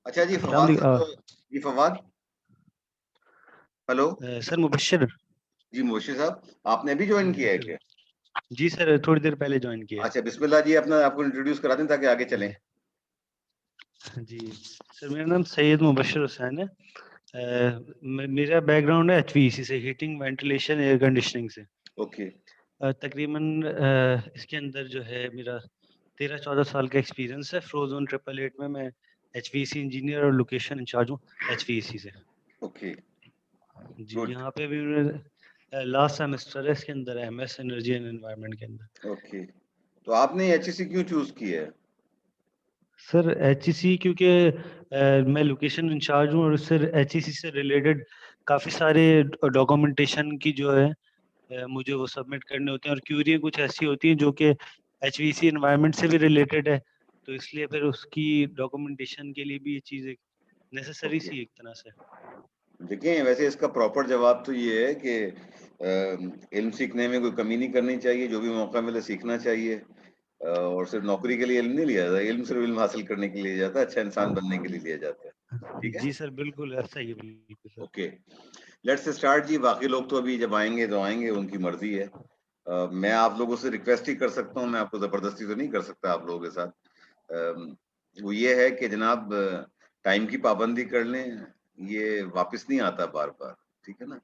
अच्छा जी, अस्सलाम फवाद साहब वालेकुम। जी फवाद, हेलो। सर मुबश्शिर। जी मोशी साहब, आपने अभी ज्वाइन जी किया है सर। क्या? जी सर, थोड़ी देर पहले ज्वाइन किया है। अच्छा बिस्मिल्लाह जी, अपना आपको इंट्रोड्यूस करा दें ताकि आगे चलें। जी सर, मेरा नाम सैयद मुबश्शिर हुसैन है। मेरा बैकग्राउंड है एचवीएसी से, हीटिंग वेंटिलेशन एयर कंडीशनिंग से। ओके। तकरीबन इसके अंदर जो है मेरा 13-14 साल का एक्सपीरियंस है। फ्रोजन 888 में मैं एचवीएसी इंजीनियर और लोकेशन इंचार्ज हूँ एचवीएसी से। ओके। जी, गुड। यहाँ पे अभी लास्ट सेमेस्टर है इसके अंदर, एमएस एनर्जी एंड एनवायरनमेंट के अंदर। ओके, तो आपने एचईसी क्यों चूज किया है? सर एचईसी क्योंकि मैं लोकेशन इंचार्ज हूँ और उससे एचईसी से रिलेटेड काफ़ी सारे डॉक्यूमेंटेशन की जो है मुझे वो सबमिट करने होते हैं, और क्यूरियाँ कुछ ऐसी होती हैं जो कि एचवीसी एनवायरनमेंट से भी रिलेटेड है, तो इसलिए फिर उसकी डॉक्यूमेंटेशन के लिए भी ये चीज़ एक नेसेसरी ओके, सी एक तरह से। देखिए वैसे इसका प्रॉपर जवाब तो ये है कि इल्म सीखने में कोई कमी नहीं करनी चाहिए, जो भी मौका मिले सीखना चाहिए। और सिर्फ नौकरी के लिए इल्म नहीं लिया जाता, इल्म सिर्फ इल्म हासिल करने के लिए लिया जाता है, अच्छा इंसान बनने के लिए लिया जाता है। ठीक है? जी सर, बिल्कुल ऐसा ही है, बिल्कुल सर। ओके, लेट्स स्टार्ट जी। बाकी लोग तो अभी जब आएंगे तो आएंगे, उनकी मर्जी है। मैं आप लोगों से रिक्वेस्ट ही कर सकता हूँ, मैं आपको जबरदस्ती तो नहीं कर सकता आप लोगों के साथ। अम, वो ये है कि जनाब टाइम की पाबंदी कर लें, ये वापस नहीं आता बार बार। ठीक है ना?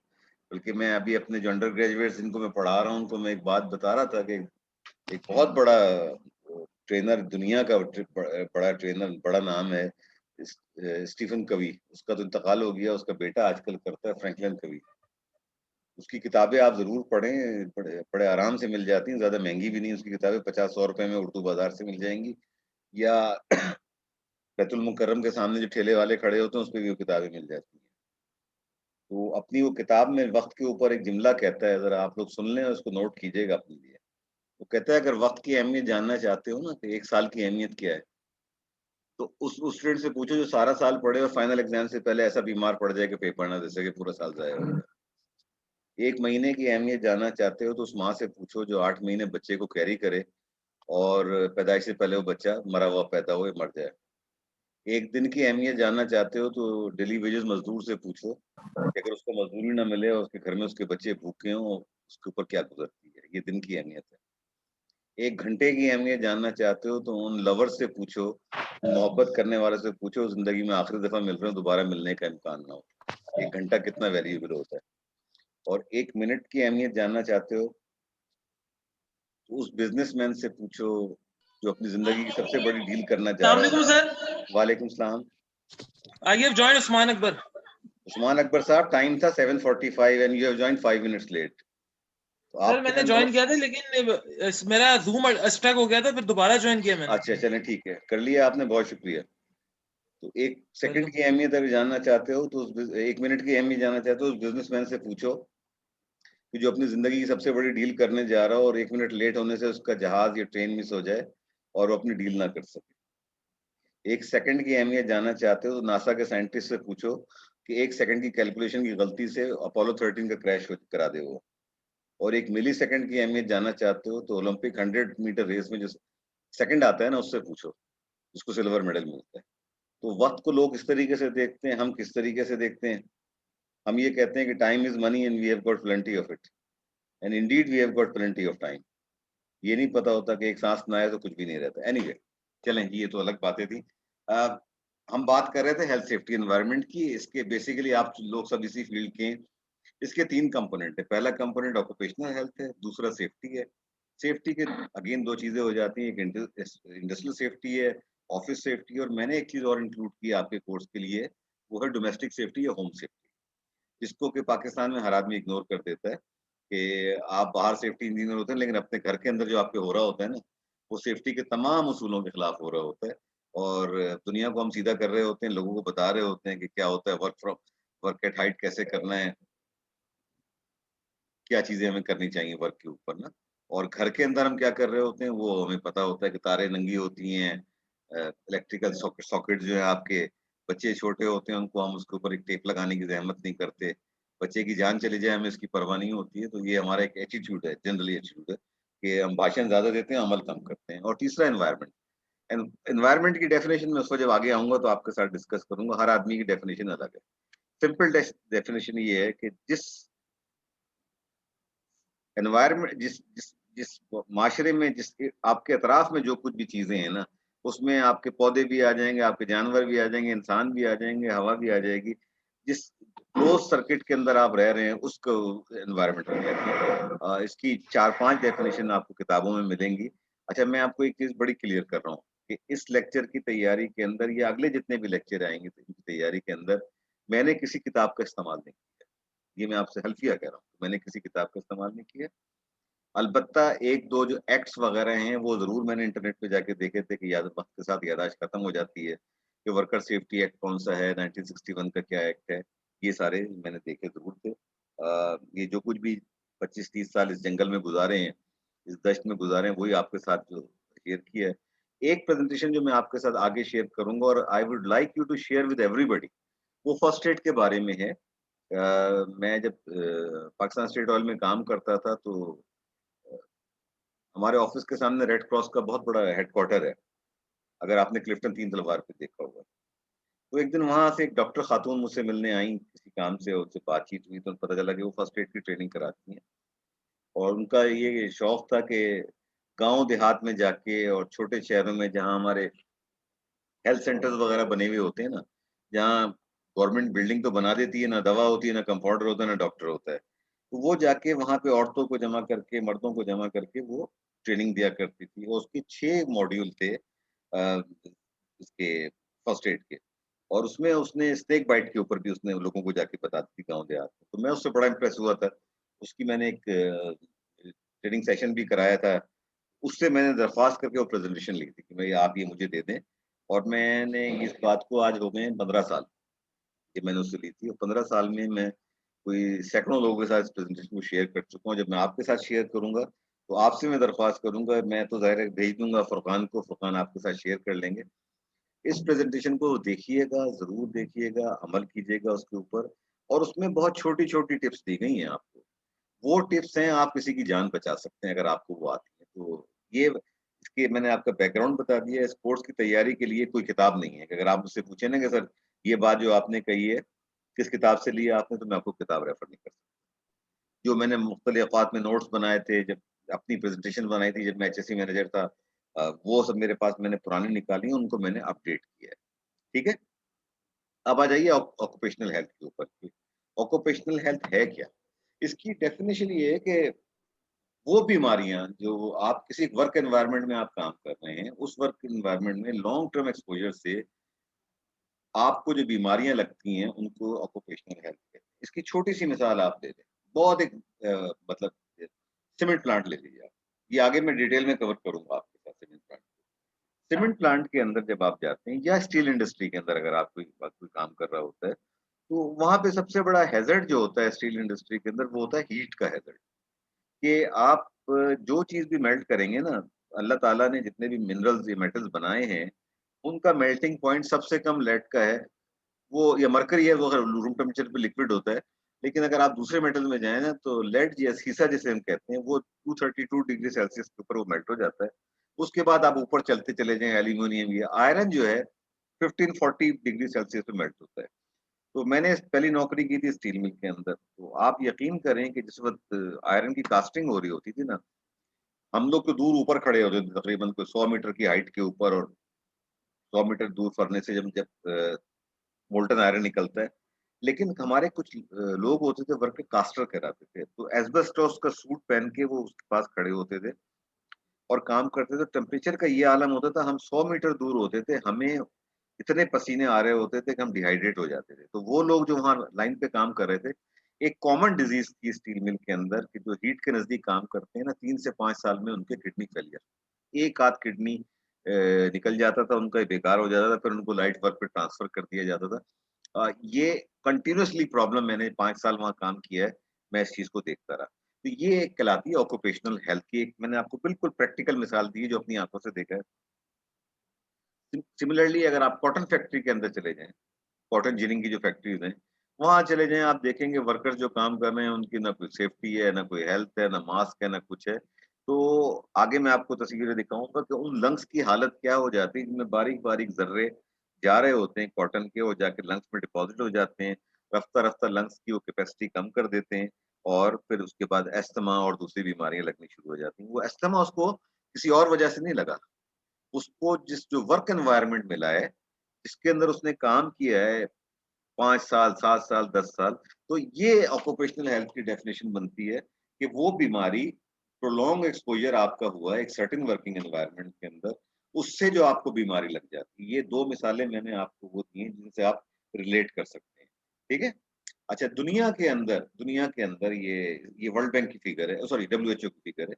बल्कि मैं अभी अपने जो अंडर ग्रेजुएट्स जिनको मैं पढ़ा रहा हूँ उनको मैं एक बात बता रहा था कि एक बहुत बड़ा ट्रेनर, दुनिया का बड़ा ट्रेनर, बड़ा नाम है स्टीफन कवी। उसका तो इंतकाल हो गया, उसका बेटा आजकल करता है, फ्रैंकलिन कवी। उसकी किताबें आप ज़रूर पढ़ें, बड़े बड़े आराम से मिल जाती हैं, ज़्यादा महँगी भी नहीं। उसकी किताबें 50-100 रुपए में उर्दू बाज़ार से मिल जाएँगी, या बैतुल मुकर्रम के सामने जो ठेले वाले खड़े होते हैं, उसपे भी वो किताबें मिल जाती हैं। तो अपनी वो किताब में वक़्त के ऊपर एक जुमला कहता है, ज़रा आप लोग सुन लें और उसको नोट कीजिएगा अपने लिए। वो कहता है, अगर वक़्त की अहमियत जानना चाहते हो ना, कि 1 साल की अहमियत क्या है, तो उस स्टूडेंट से पूछो जो सारा साल पढ़े और फाइनल एग्ज़ाम से पहले ऐसा बीमार पड़ जाए कि पेपर ना दे सके, पूरा साल ज़ाया हो जाए। 1 महीने की अहमियत जानना चाहते हो तो उस माँ से पूछो जो 8 महीने बच्चे को कैरी करे और पैदाइश से पहले वो बच्चा मरा हुआ पैदा हो या मर जाए। 1 दिन की अहमियत जानना चाहते हो तो डेली वेजेस मज़दूर से पूछो कि अगर उसको मज़दूरी ना मिले और उसके घर में उसके बच्चे भूखे हों, उसके ऊपर क्या गुज़रती है। ये दिन की अहमियत है। 1 घंटे की अहमियत जानना चाहते हो तो उन लवर्स से पूछो, उन मोहब्बत करने वालों से पूछो, ज़िंदगी में आखिरी दफ़ा मिल रहे हो, दोबारा मिलने का इम्कान ना हो। 1 घंटा कितना वैल्यूएबल होता है। और 1 मिनट की अहमियत जानना चाहते हो तो उस बिज़नेसमैन से पूछो जो अपनी ज़िंदगी की सबसे बड़ी डील करना जा रहा अस्सलामुअलैकुम हो। सर। वालेकुम सलाम। I have joined Usman Akbar. Usman Akbar साहब, टाइम था 7:45 and you have joined 5 minutes late. तो सर आपके मैंने अंदर ज्वाइन किया था, लेकिन मेरा जूम स्टक हो गया था, फिर दोबारा ज्वाइन किया मैंने। अच्छा चलें ठीक है, कर लिया आपने, बहुत शुक्रिया। तो 1 सेकंड वेलकम। की अहमियत अगर जानना चाहते हो तो 1 मिनट की अहमियत जानना चाहते हो उस बिज़नेसमैन से पूछो कि जो अपनी ज़िंदगी की सबसे बड़ी डील करने जा रहा हो और 1 मिनट लेट होने से उसका जहाज़ या ट्रेन मिस हो जाए और वो अपनी डील ना कर सके। 1 सेकंड की अहमियत जानना चाहते हो तो नासा के साइंटिस्ट से पूछो कि 1 सेकंड की कैलकुलेशन की गलती से अपोलो 13 का क्रैश करा दे वो। और 1 मिली सेकंड की अहमियत जानना चाहते हो तो ओलंपिक 100 मीटर रेस में जो सेकंड आता है ना, उससे पूछो, जिसको सिल्वर मेडल मिलता है। तो वक़्त को लोग इस तरीके से देखते हैं, हम किस तरीके से देखते हैं? हम ये कहते हैं कि time is money and we have got plenty of it, and indeed we have got plenty of time. ये नहीं पता होता कि एक साँस ना आए तो कुछ भी नहीं रहता। एनीवे, चलें जी, ये तो अलग बातें थी। अ, हम बात कर रहे थे हेल्थ, सेफ्टी, एनवायरनमेंट की। इसके बेसिकली आप लोग सब इसी फील्ड के हैं। इसके 3 कंपोनेंट है। पहला कंपोनेंट ऑक्यूपेशनल हेल्थ है, दूसरा सेफ्टी है। सेफ्टी के अगेन 2 चीज़ें हो जाती हैं, एक इंडस्ट्रियल सेफ्टी है, ऑफिस सेफ्टी, और मैंने एक चीज़ और इंक्लूड की है आपके कोर्स के लिए, वो है डोमेस्टिक सेफ्टी या होम सेफ्टी। जिसको कि पाकिस्तान में हर आदमी इग्नोर कर देता है कि आप बाहर सेफ्टी इंजीनियर होते हैं, लेकिन अपने घर के अंदर जो आपके हो रहा होता है ना, वो सेफ्टी के तमाम उसूलों के खिलाफ हो रहा होता है। और दुनिया को हम सीधा कर रहे होते हैं, लोगों को बता रहे होते हैं कि क्या होता है, वर्क एट हाइट कैसे करना है, क्या चीज़ें हमें करनी चाहिए वर्क के ऊपर ना। और घर के अंदर हम क्या कर रहे होते हैं, वो हमें पता होता है कि तारें नंगी होती हैं, इलेक्ट्रिकल सॉकेट जो है आपके, बच्चे छोटे होते हैं, उनको हम उसके ऊपर एक टेप लगाने की ज़हमत नहीं करते। बच्चे की जान चली जाए, हमें इसकी परवाह नहीं होती है। तो ये हमारा एक एटीट्यूड है, जनरली एटीट्यूड है कि हम भाषण ज़्यादा देते हैं, अमल कम करते हैं। और तीसरा एनवायरनमेंट। एनवायरनमेंट की डेफिनेशन में उसको जब आगे आऊंगा तो आपके साथ डिस्कस करूंगा। हर आदमी की डेफिनेशन अलग है। सिंपल डेफिनेशन ये है कि जिस एनवायरनमेंट जिस जिस जिस माशरे में जिस आपके अतराफ में जो कुछ भी चीजें हैं ना, उसमें आपके पौधे भी आ जाएंगे, आपके जानवर भी आ जाएंगे, इंसान भी आ जाएंगे, हवा भी आ जाएगी। जिस क्लोज सर्किट के अंदर आप रह रहे हैं उसको एनवायरनमेंट कहते हैं। इसकी 4-5 डेफिनेशन आपको किताबों में मिलेंगी। अच्छा, मैं आपको एक चीज बड़ी क्लियर कर रहा हूँ कि इस लेक्चर की तैयारी के अंदर या अगले जितने भी लेक्चर आएंगे इनकी तैयारी के अंदर मैंने किसी किताब का इस्तेमाल नहीं किया। ये मैं आपसे हल्फिया कह रहा हूँ, मैंने किसी किताब का इस्तेमाल नहीं किया। अलबत्ता 1-2 जो एक्ट्स वगैरह हैं, वो ज़रूर मैंने इंटरनेट पे जाके देखे थे कि याद वक़्त के साथ याददाश्त खत्म हो जाती है, कि वर्कर सेफ्टी एक्ट कौन-सा है, 1961 का क्या एक्ट है, ये सारे मैंने देखे ज़रूर थे। ये जो कुछ भी 25-30 साल इस जंगल में गुज़ारे हैं, इस दश्त में गुज़ारे हैं, वही आपके साथ जो शेयर किया है। एक प्रेज़ेंटेशन जो मैं आपके साथ आगे शेयर करूँगा और I would like you to share with everybody, वो फर्स्ट एड के बारे में है। मैं जब पाकिस्तान स्टेट ऑयल में काम करता था तो हमारे ऑफिस के सामने रेड क्रॉस का बहुत बड़ा हेडक्वार्टर है, अगर आपने क्लिफ्टन तीन तलवार पे देखा होगा। तो एक दिन वहाँ से एक डॉक्टर खातून मुझसे मिलने आई किसी काम से, उनसे बातचीत हुई तो पता चला कि वो फर्स्ट एड की ट्रेनिंग कराती हैं और उनका ये शौक था कि गाँव देहात में जाके और छोटे शहरों में जहाँ हमारे हेल्थ सेंटर्स वगैरह बने हुए होते हैं ना, जहाँ गवर्नमेंट बिल्डिंग तो बना देती है, ना दवा होती है, ना कंपाउंडर होता है, ना डॉक्टर होता है। तो वो जाके वहाँ पे औरतों को जमा करके, मर्दों को जमा करके वो ट्रेनिंग दिया करती थी और उसके 6 मॉड्यूल थे इसके फर्स्ट एड के और उसमें उसने स्नेक बाइट के ऊपर भी उसने लोगों को जाके बताती थी गाँव देहात में। तो मैं उससे बड़ा इम्प्रेस हुआ था। उसकी मैंने एक ट्रेनिंग सेशन भी कराया था। उससे मैंने दरख्वास्त करके वो प्रेज़ेंटेशन ली थी कि भई आप ये मुझे दे दें और मैंने इस बात को आज हो गए हैं 15 साल, कि मैंने उससे ली थी और 15 साल में मैं कोई सैकड़ों लोगों के साथ इस प्रेज़ेंटेशन को शेयर कर चुका हूँ। जब मैं आपके साथ शेयर करूँगा, तो आपसे मैं दरख्वास्त करूँगा, मैं तो ज़ाहिर है भेज दूँगा फरकान को, फरकान आपके साथ शेयर कर लेंगे। इस प्रेज़ेंटेशन को देखिएगा, ज़रूर देखिएगा, अमल कीजिएगा उसके ऊपर और उसमें बहुत छोटी-छोटी टिप्स दी गई हैं आपको। वो टिप्स हैं, आप किसी की जान बचा सकते हैं अगर आपको वो आती है। तो ये इसके मैंने आपका बैकग्राउंड बता दिया है, स्पोर्ट्स की तैयारी के लिए कोई किताब नहीं है। कि अगर आप मुझसे पूछे ना कि सर ये बात जो आपने कही है, किस किताब से ली है आपने? तो मैं आपको किताब रेफ़र नहीं कर सकता। जो मैंने मुख्तलिफ़ औक़ात में नोट्स बनाए थे, जब अपनी प्रेज़ेंटेशन बनाई थी, जब मैं एचएससी मैनेजर था वो सब मेरे पास मैंने पुरानी निकाली हैं, उनको मैंने अपडेट किया है। ठीक है? अब आ जाइए ऑक्यूपेशनल हेल्थ के ऊपर कि ऑक्यूपेशनल हेल्थ है क्या? इसकी डेफ़िनिशन ये है कि वो बीमारियाँ जो आप किसी वर्क एनवायरनमेंट में आप काम कर रहे हैं, उस वर्क एनवायरनमेंट में लॉन्ग टर्म एक्सपोज़र से आपको जो बीमारियाँ लगती हैं, उनको ऑक्यूपेशनल हेल्थ कहते हैं। इसकी छोटी-सी मिसाल आप ले लें, बहुत एक मतलब सीमेंट प्लांट ले लीजिए आप। ये आगे मैं डिटेल में कवर करूँगा आपके साथ सीमेंट प्लांट। सीमेंट प्लांट के अंदर जब आप जाते हैं या स्टील इंडस्ट्री के अंदर अगर आप कोई काम कर रहा होता है, तो वहाँ पे सबसे बड़ा हैज़र्ड जो होता है स्टील इंडस्ट्री के अंदर, वो होता है हीट का हैज़र्ड। कि आप जो चीज़ भी मेल्ट करेंगे ना, अल्लाह ताला ने जितने भी मिनरल्स या मेटल्स बनाए हैं, उनका मेल्टिंग पॉइंट सबसे कम लेड का है। वो या मरकरी है, वो अगर रूम टेम्परेचर पे लिक्विड होता है। लेकिन अगर आप दूसरे मेटल में जाएँ ना, तो लेड या सीसा जिसे हम कहते हैं, वो 232 डिग्री सेल्सियस के ऊपर वो मेल्ट हो जाता है। उसके बाद आप ऊपर चलते चले जाएँ, एल्यूमीनियम या आयरन जो है 1540 डिग्री सेल्सियस पे मेल्ट होता है। तो मैंने पहली नौकरी की थी स्टील मिल के अंदर। तो आप यकीन करें कि जिस वक़्त आयरन की कास्टिंग हो रही होती थी ना, हम लोग तो दूर ऊपर खड़े होते थे तकरीबन कोई 100 मीटर की हाइट के ऊपर और 100 मीटर दूर फर्नेस से जब जब मोल्टन आयरन निकलता है। लेकिन हमारे कुछ लोग होते थे वर्कर कास्टर कहलाते थे। तो एस्बेस्टॉस का सूट पहन के वो उसके पास खड़े होते थे और काम करते थे। टेम्परेचर का ये आलम होता था, हम 100 मीटर दूर होते थे, हमें इतने पसीने आ रहे होते थे कि हम डिहाइड्रेट हो जाते थे। तो वो लोग जो वहाँ लाइन पे काम कर रहे थे, एक कॉमन डिज़ीज़ थी स्टील मिल के अंदर कि जो हीट के नज़दीक काम करते हैं ना, 3 से 5 साल में उनके किडनी फेलियर, एक आध किडनी निकल जाता था, उनका बेकार हो जाता था, फिर उनको लाइट वर्क पे ट्रांसफ़र कर दिया जाता था। ये कंटीन्यूअसली प्रॉब्लम मैंने 5 साल वहाँ काम किया है, मैं इस चीज़ को देखता रहा। तो ये एक कहलाती है ऑक्यूपेशनल हेल्थ की एक मैंने आपको बिल्कुल प्रैक्टिकल मिसाल दी है जो अपनी आँखों से देखा है। सिमिलरली अगर आप कॉटन फैक्ट्री के अंदर चले जाएँ, कॉटन जिनिंग की जो फैक्ट्रीज़ हैं, वहाँ चले जाएँ आप देखेंगे वर्कर्स जो काम कर रहे हैं उनकी ना कोई सेफ्टी है, ना कोई हेल्थ है, ना मास्क है, ना कुछ है। तो आगे मैं आपको तस्वीरें दिखाऊंगा कि उन लंग्स की हालत क्या हो जाती है, जिनमें बारीक बारीक जर्रे जा रहे होते हैं कॉटन के, और जाके लंग्स में डिपॉजिट हो जाते हैं। रफ्ता रफ्ता लंग्स की वो कैपेसिटी कम कर देते हैं, और फिर उसके बाद एस्थमा और दूसरी बीमारियां लगनी शुरू हो जाती हैं। वो एस्थमा उसको किसी और वजह से नहीं लगा, उसको जिस जो वर्क एनवायरनमेंट मिला है, जिसके अंदर उसने काम किया है 5 साल, 7 साल, 10 साल, तो ये ऑक्यूपेशनल हेल्थ की डेफिनेशन बनती है कि वो बीमारी, प्रोलॉन्ग एक्सपोजर आपका हुआ है एक सर्टेन वर्किंग एनवायरनमेंट के अंदर, उससे जो आपको बीमारी लग जाती है। ये 2 मिसालें मैंने आपको वो दी हैं जिनसे आप रिलेट कर सकते हैं। ठीक है? अच्छा, दुनिया के अंदर ये वर्ल्ड बैंक की फिगर है, सॉरी डब्ल्यूएचओ की फिगर है।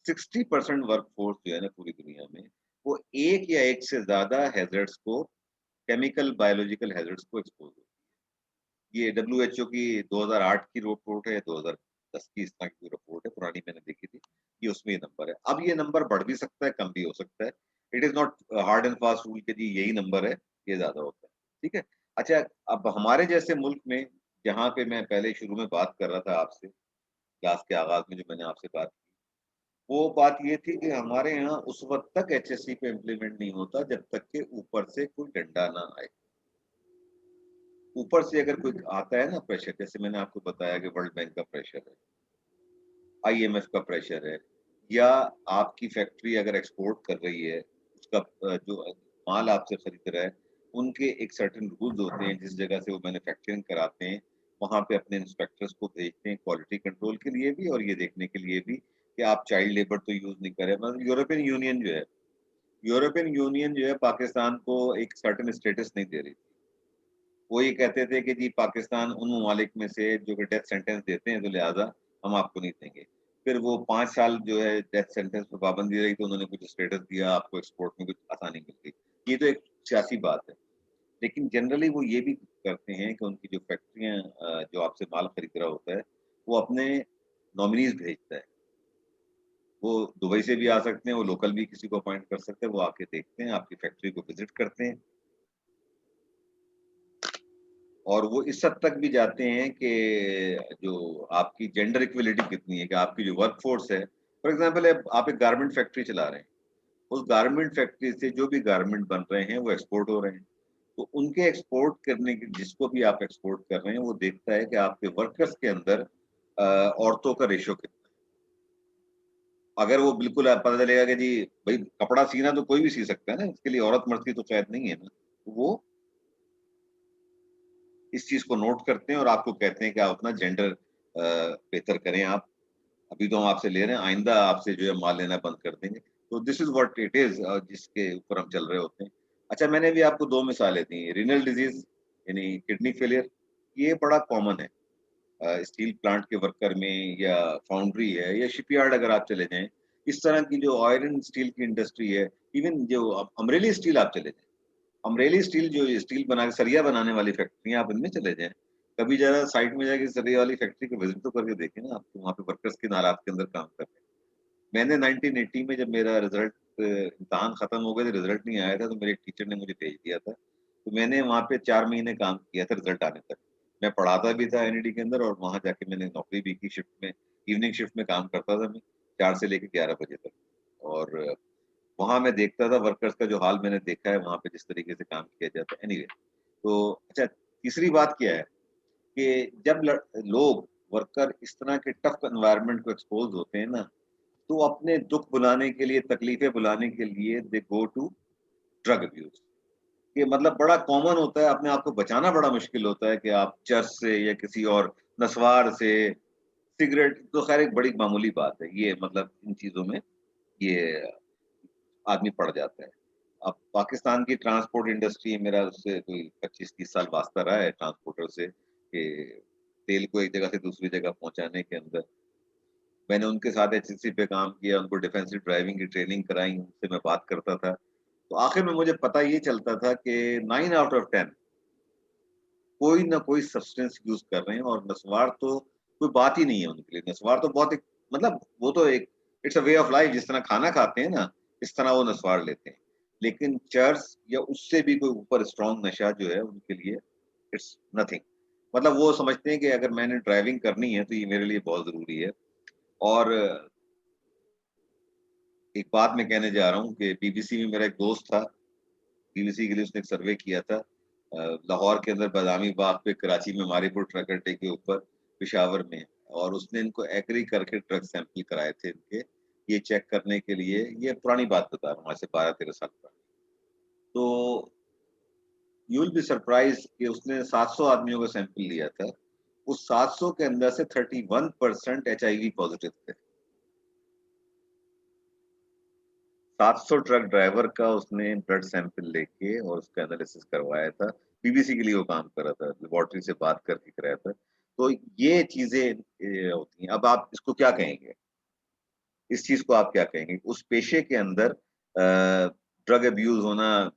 60% वर्कफोर्स जो है ना पूरी दुनिया में, वो एक या एक से ज्यादा हैजर्ड्स को, केमिकल बायोलॉजिकल हैजर्ड्स को एक्सपोज होती है। ये डब्ल्यूएचओ की 2008 की रिपोर्ट है, 2010 की इस तरह की रिपोर्ट है, पुरानी मैंने देखी थी। ये उसमें ये नंबर है। अब ये नंबर बढ़ भी सकता है, कम भी हो सकता है। It is not hard and fast rule के जी यही नंबर है, ये ज्यादा होता है। ठीक है? अच्छा, अब हमारे जैसे मुल्क में, जहाँ पे मैं पहले शुरू में बात कर रहा था आपसे, क्लास के आगाज में जो मैंने आपसे बात की, वो बात ये थी कि हमारे यहाँ उस वक्त तक एचएससी पे इम्प्लीमेंट नहीं होता जब तक के ऊपर से कोई डंडा ना आए। ऊपर से अगर कोई आता है ना प्रेशर, जैसे मैंने आपको बताया कि वर्ल्ड बैंक का प्रेशर है, आईएमएफ का प्रेशर है, या आपकी फैक्ट्री अगर एक्सपोर्ट कर रही है, उसका जो माल आपसे खरीद रहा है, उनके एक सर्टेन रूल्स होते हैं, जिस जगह से वो मैन्युफैक्चरिंग कराते हैं, वहां पे अपने इंस्पेक्टर्स को भेजते हैं क्वालिटी कंट्रोल के लिए भी, और ये देखने के लिए भी कि आप चाइल्ड लेबर तो यूज नहीं करें। मतलब यूरोपियन यूनियन जो है पाकिस्तान को एक सर्टेन स्टेटस नहीं दे रही थी। वो ये कहते थे कि जी पाकिस्तान उन ममालिक में से जो कि डेथ सेंटेंस देते हैं, तो लिहाजा हम आपको नहीं देंगे। फिर वो 5 साल जो है डेथ सेंटेंस पर पाबंदी रही, तो उन्होंने कुछ स्टेटस दिया, आपको एक्सपोर्ट में कुछ आसानी मिल गई। ये तो एक सियासी बात है। लेकिन जनरली वो ये भी करते हैं कि उनकी जो फैक्ट्रियां, जो आपसे माल खरीद रहा होता है, वो अपने नॉमिनीज भेजता है। वो दुबई से भी आ सकते हैं, वो लोकल भी किसी को अपॉइंट कर सकते हैं, वो आके देखते हैं, आपकी फैक्ट्री को विजिट करते हैं, और वो इस हद तक भी जाते हैं कि जो आपकी जेंडर इक्वलिटी कितनी है, कि आपकी जो वर्क फोर्स है, फॉर एग्जांपल आप एक गारमेंट फैक्ट्री चला रहे हैं, उस गारमेंट फैक्ट्री से जो भी गारमेंट बन रहे हैं वो एक्सपोर्ट हो रहे हैं, तो उनके एक्सपोर्ट करने की, जिसको भी आप एक्सपोर्ट कर रहे हैं, वो देखता है कि आपके वर्कर्स के अंदर औरतों का रेशो कितना है। अगर वो बिल्कुल पता चलेगा कि जी भाई कपड़ा सीना तो कोई भी सी सकता है ना, इसके लिए औरत मर्द की तो शायद नहीं है ना, तो वो इस चीज को नोट करते हैं और आपको कहते हैं कि आप अपना जेंडर बेहतर करें। आप अभी तो हम आपसे ले रहे हैं, आइंदा आपसे जो है माल लेना बंद कर देंगे। तो this is what it is, जिसके ऊपर हम चल रहे होते हैं। अच्छा, मैंने भी आपको 2 मिसालें दी, रीनल डिजीज यानी किडनी फेलियर, ये बड़ा कॉमन है स्टील प्लांट के वर्कर में, या फाउंड्री है, या शिपयार्ड अगर आप चले जाएं, इस तरह की जो आयरन स्टील की इंडस्ट्री है, इवन जो अमरेली स्टील आप चले जाएं, अमरेली स्टील जो स्टील बना के सरिया बनाने वाली फैक्ट्री, आप इनमें चले जाएं, कभी जरा साइड में जाके सरिया वाली फैक्ट्री को विजिट तो करके देखें ना, आपको वहाँ पे वर्कर्स किन हालात के अंदर काम कर रहे हैं। मैंने 1980 में जब मेरा रिजल्ट, इम्तहान खत्म हो गए थे, रिजल्ट नहीं आया था, तो मेरे टीचर ने मुझे भेज दिया था, तो मैंने वहाँ पे 4 महीने काम किया था रिजल्ट आने तक। मैं पढ़ाता भी था एनईडी के अंदर, और वहाँ जाके मैंने नौकरी भी की, शिफ्ट में, इवनिंग शिफ्ट में काम करता था मैं, 4 से लेकर 11 बजे तक। और वहाँ मैं देखता था वर्कर्स का जो हाल मैंने देखा है वहाँ पे, जिस तरीके से काम किया जाता है। एनीवे, तो अच्छा, तीसरी बात क्या है कि जब लोग, वर्कर इस तरह के टफ एनवायरनमेंट को एक्सपोज होते हैं ना, तो अपने दुख भुलाने के लिए, तकलीफें भुलाने के लिए दे गो टू ड्रग अब्यूज। ये मतलब बड़ा कॉमन होता है, अपने आप को बचाना बड़ा मुश्किल होता है कि आप चर्च से या किसी और नस्वार से, सिगरेट तो खैर एक बड़ी मामूली बात है, ये मतलब इन चीजों में ये आदमी पड़ जाता है। अब पाकिस्तान की ट्रांसपोर्ट इंडस्ट्री, मेरा उससे कोई 25-30 साल वास्ता रहा है ट्रांसपोर्टर से, कि तेल को एक जगह से दूसरी जगह पहुंचाने के अंदर। मैंने उनके साथ एचएससी पे काम किया, उनको डिफेंसिव ड्राइविंग की ट्रेनिंग कराई, उनसे मैं बात करता था, तो आखिर में मुझे पता ये चलता था कि 9 आउट ऑफ 10 कोई ना कोई सब्सटेंस यूज कर रहे हैं, और नस्वार तो कोई बात ही नहीं है उनके लिए। नस्वार तो बहुत एक, मतलब वो तो एक, it's a way of life, जिस तरह खाना खाते हैं ना, इस तरह वो नस्वार लेते हैं। लेकिन चर्च या उससे भी कोई ऊपर स्ट्रॉन्ग नशा जो है उनके लिए, इट्स नथिंग। मतलब वो समझते हैं कि अगर मैंने ड्राइविंग करनी है तो ये मेरे लिए बहुत जरूरी है। और एक बात मैं कहने जा रहा हूँ कि बीबीसी में मेरा एक दोस्त था, बीबीसी के लिए उसने एक सर्वे किया था लाहौर के अंदर बादामी बाग पे, कराची में मारीपुर ट्रक अड्डे के ऊपर, पेशावर में, और उसने इनको एग्री करके ड्रग सैंपल कराए थे इनके, ये चेक करने के लिए। ये पुरानी बात बता रहा हूँ, आज से 12-13 साल पुरानी। तो यू विल बी सरप्राइज कि उसने 700 आदमियों का सैंपल लिया था, उस 700 के अंदर से 31% HIV पॉजिटिव थे। 700 ट्रक ड्राइवर का उसने ब्लड सैंपल लेके और उसका एनालिसिस करवाया था। बीबीसी के लिए वो काम कर रहा था, लेबोरेटरी से बात करके कराया था। तो ये चीजें होती हैं। अब आप इसको क्या कहेंगे, इस चीज को आप क्या कहेंगे? उस पेशे के अंदर ड्रग अब्यूज होना,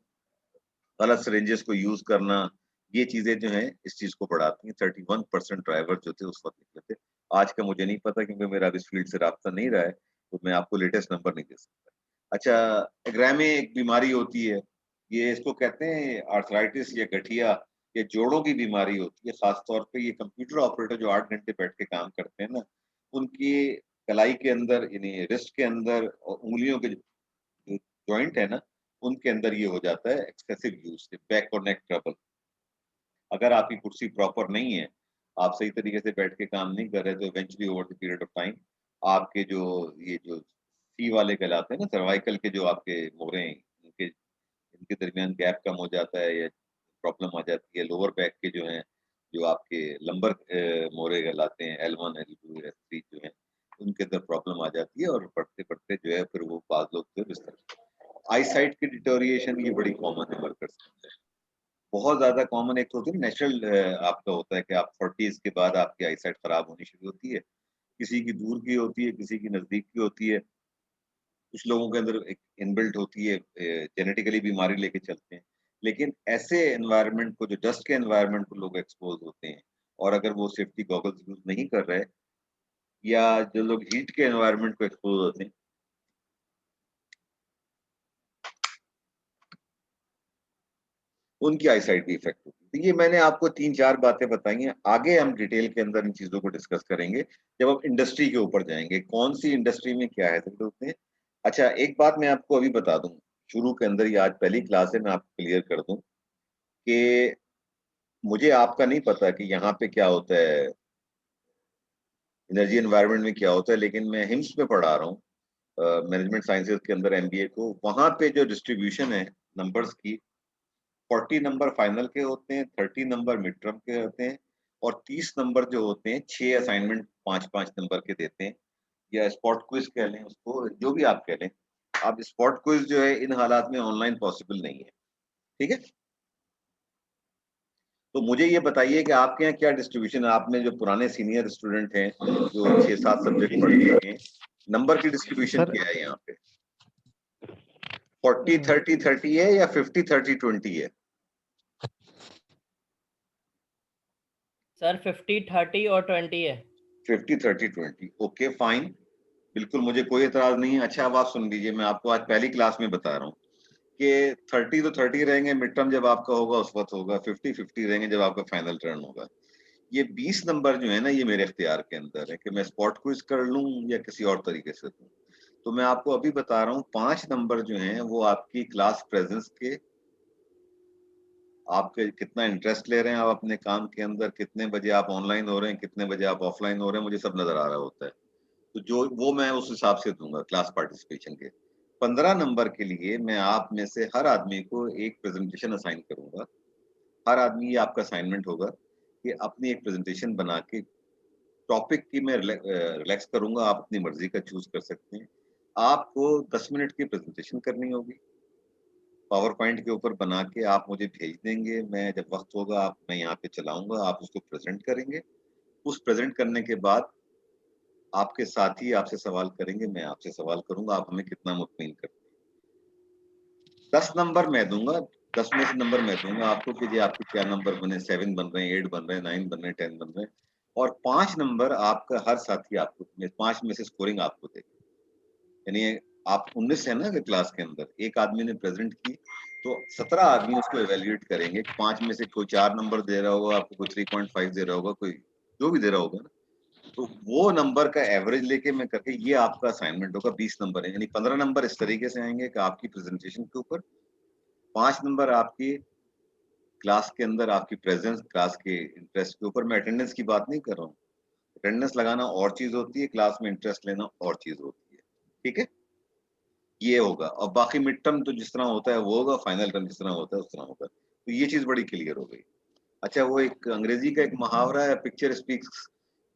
गलत सिरिंजेस को यूज करना, ये चीजें जो हैं इस चीज को बढ़ाती हैं। 31% ड्राइवर जो थे उस वक्त निकले थे। आज का मुझे नहीं पता क्योंकि मेरा इस फील्ड से राब्ता नहीं रहा है, तो मैं आपको लेटेस्ट नंबर नहीं दे सकता। अच्छा, एग्रामे एक बीमारी होती है, ये इसको कहते हैं आर्थराइटिस या गठिया, ये जोड़ों की बीमारी होती है। खास तौर पे ये कंप्यूटर ऑपरेटर जो 8 घंटे बैठ के काम करते हैं ना, उनकी कलाई के अंदर यानी रिस्ट के अंदर और उंगलियों के जो जॉइंट है ना, उनके अंदर ये हो जाता है एक्सेसिव यूज से, बैक और नेक ट्रबल। अगर आपकी कुर्सी प्रॉपर नहीं है, आप सही तरीके से बैठ के काम नहीं कर रहे, तो eventually over the period of time आपके जो ये जो सी वाले कहलाते हैं ना, सर्वाइकल के जो आपके मोरे हैं, इनके इनके दरमियान गैप कम हो जाता है या प्रॉब्लम आ जाती है। लोअर बैक के जो हैं, जो आपके लंबर मोरे कहलाते हैं, L1 L2 L3 जो हैं, उनके अंदर प्रॉब्लम आ जाती है और पढ़ते-पढ़ते जो है फिर वो बाज़ लोग जो इस तरह आई साइट की डिटोरिएशन ये बड़ी कॉमन है वर्कर्स के अंदर। बहुत ज़्यादा कॉमन एक तो होती है नेचुरल आपका होता है कि आप 40s के बाद आपकी आई साइट खराब होनी शुरू होती है। किसी की दूर की होती है, किसी की नज़दीक की होती है। कुछ लोगों के अंदर एक इनबिल्ट होती है, जेनेटिकली बीमारी लेके चलते हैं। लेकिन ऐसे एनवायरनमेंट को, जो डस्ट के एनवायरनमेंट को लोग एक्सपोज़ होते हैं और अगर वो सेफ्टी गॉगल्स यूज़ नहीं कर रहे, या जो लोग हीट के एनवायरनमेंट को एक्सपोज़ होते हैं, उनकी आईसाइट भी इफेक्ट होती है। तो ये मैंने आपको 3-4 बातें बताई हैं। आगे हम डिटेल के अंदर इन चीज़ों को डिस्कस करेंगे, जब हम इंडस्ट्री के ऊपर जाएँगे। कौन-सी इंडस्ट्री में क्या हैज़र्ड होते हैं। अच्छा, एक बात मैं आपको अभी बता दूँ, शुरू के अंदर ही, आज पहली क्लास है, मैं आपको क्लियर कर दूँ कि मुझे आपका नहीं पता कि यहाँ पे क्या होता है, एनर्जी एनवायरनमेंट में क्या होता है, लेकिन मैं हिम्स में पढ़ा रहा हूँ मैनेजमेंट साइंसेज़ के अंदर एमबीए को। वहाँ पे जो डिस्ट्रीब्यूशन है नंबर्स की, 40 नंबर फाइनल के होते हैं, 30 नंबर मिड टर्म के होते हैं, और 30 नंबर जो होते हैं, 6 असाइनमेंट 5-5 नंबर के देते हैं, या स्पॉट क्विज कह लें उसको, जो भी आप कह लें। अब स्पॉट क्विज जो है इन हालात में ऑनलाइन पॉसिबल नहीं है, ठीक है? तो मुझे ये बताइए कि आपके यहाँ क्या डिस्ट्रीब्यूशन है? आप में जो पुराने सीनियर स्टूडेंट हैं, जो 6-7 सब्जेक्ट पढ़ चुके हैं, नंबर की डिस्ट्रीब्यूशन सर क्या है यहाँ पे? 40-30-30 है या 50-30-20 है? सर 50-30 और 20 है। 50-30-20, ओके फाइन, बिल्कुल मुझे कोई एतराज नहीं है। अच्छा, अब आप सुन लीजिए, मैं आपको आज पहली क्लास में बता रहा हूँ कि 30 तो 30 रहेंगे, मिड टर्म जब आपका होगा उस वक्त होगा, 50-50 रहेंगे जब आपका फाइनल टर्न होगा। ये 20 नंबर जो है ना, ये मेरे इख्तियार के अंदर है कि मैं स्पॉट क्विज कर लूं या किसी और तरीके से दूं। तो मैं आपको अभी बता रहा हूँ, 5 नंबर जो हैं वो आपकी क्लास प्रेजेंस के, आपके कितना इंटरेस्ट ले रहे हैं आप अपने काम के अंदर, कितने बजे आप ऑनलाइन हो रहे हैं, कितने बजे आप ऑफलाइन हो रहे हैं, मुझे सब नजर आ रहा होता है। तो जो वो मैं उस हिसाब से दूंगा क्लास पार्टिसिपेशन के। 15 नंबर के लिए मैं आप में से हर आदमी को एक प्रेजेंटेशन असाइन करूंगा। हर आदमी, ये आपका असाइनमेंट होगा कि अपनी एक प्रेजेंटेशन बना के, टॉपिक की मैं रिलैक्स करूंगा, आप अपनी मर्जी का चूज कर सकते हैं। आपको 10 मिनट की प्रेजेंटेशन करनी होगी, पावर पॉइंट के ऊपर बना के आप मुझे भेज देंगे। मैं जब वक्त होगा मैं यहाँ पे चलाऊंगा, आप उसको प्रेजेंट करेंगे। उस प्रेजेंट करने के बाद आपके साथी आपसे सवाल करेंगे, मैं आपसे सवाल करूंगा, आप हमें कितना मुतमिन करते हैं। 10 नंबर मैं दूंगा, 10 में से नंबर मैं दूंगा आपको कि जी आपके क्या नंबर बने, 7 बन रहे हैं, 8 बन रहे हैं, 9 बन रहे हैं, 10 बन रहे हैं। और 5 नंबर आपका हर साथी आपको 5 में से स्कोरिंग आपको देगा। यानी आप 19 है ना क्लास के अंदर, एक आदमी ने प्रेजेंट की तो 17 आदमी उसको एवेल्युएट करेंगे। 5 में से कोई 4 नंबर दे रहा होगा आपको, कोई 3.5 दे रहा होगा, कोई जो भी दे रहा होगा ना, तो वो नंबर का एवरेज लेके मैं करके ये आपका असाइनमेंट होगा। 20 नंबर है, यानी 15 नंबर इस तरीके से आएंगे कि आपकी प्रेजेंटेशन के ऊपर, 5 नंबर आपकी क्लास के अंदर आपकी प्रेजेंस, क्लास के इंटरेस्ट के ऊपर। मैं अटेंडेंस की बात नहीं कर रहा हूँ, अटेंडेंस लगाना और चीज होती है, क्लास में इंटरेस्ट लेना और चीज होती है। ठीक है, ये होगा। और बाकी मिड टर्म तो जिस तरह होता है वो होगा, फाइनल टर्म जिस तरह होता है उस तरह होगा। तो ये चीज बड़ी क्लियर हो गई। अच्छा, वो एक अंग्रेजी का एक मुहावरा है, picture speaks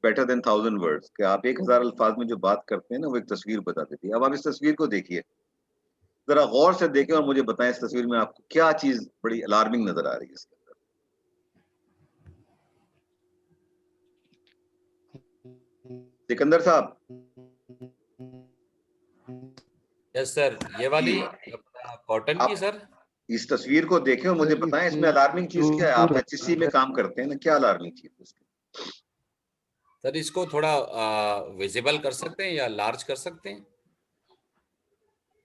better than 1000 words, कि आप 1000 अल्फाज में जो बात करते हैं ना, वो एक तस्वीर बता देती है। अब आप इस तस्वीर को देखिए, जरा गौर से देखें और मुझे बताएं इस तस्वीर में आपको क्या चीज बड़ी अलार्मिंग नजर आ रही है इसके अंदर। सिकंदर साहब, यस सर, ये वाली कॉटन की आप सर। इस तस्वीर को देखें और मुझे बताएं इसमें अलार्मिंग चीज क्या है। आप एचएससी में काम करते हैं ना, क्या अलार्मिंग चीज है इसमें? सर इसको थोड़ा विजिबल कर सकते हैं या लार्ज कर सकते हैं?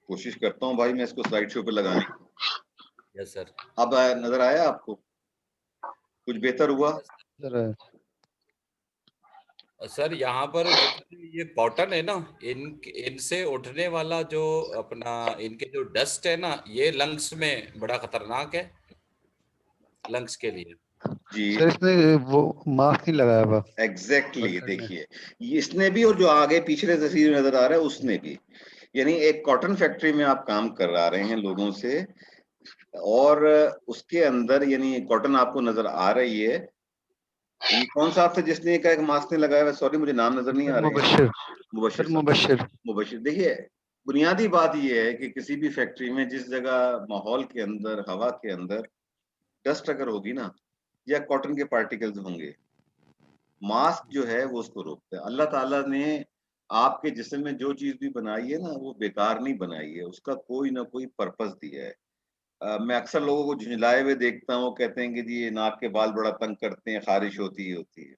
कोशिश करता हूँ भाई मैं इसको स्लाइड शो पे लगाने की। Yes sir. अब नजर आया आपको? कुछ बेहतर हुआ? सर यहाँ पर जितने ये कॉटन है ना, इनसे उठने वाला जो अपना इनके जो डस्ट है ना, ये लंग्स में बड़ा खतरनाक है, लंग्स के लिए। जी सर इसने वो मास्क नहीं लगाया हुआ। एग्जैक्टली देखिए, इसने भी और जो आगे पिछले तस्वीर में नजर आ रहा है उसने भी, यानी एक कॉटन फैक्ट्री में आप काम करा रहे हैं लोगों से, और उसके अंदर यानी कॉटन आपको नजर आ रही है। ये कौन सा आपसे जिसने कहा एक मास्क नहीं लगाया हुआ? सॉरी मुझे नाम नजर नहीं आ रहे हैं। मुबशिर साहब। मुबशिर, देखिए बुनियादी बात यह है कि किसी भी फैक्ट्री में जिस जगह माहौल के अंदर, हवा के अंदर डस्ट अगर होगी ना, या कॉटन के पार्टिकल्स होंगे, मास्क जो है वो उसको रोकता है। अल्लाह ताला ने आपके जिस्म में जो चीज भी बनाई है ना, वो बेकार नहीं बनाई है, उसका कोई ना कोई पर्पस दिया है। मैं अक्सर लोगों को झुंझलाए हुए देखता हूँ, कहते हैं कि जी ये नाक के बाल बड़ा तंग करते हैं, खारिश होती है।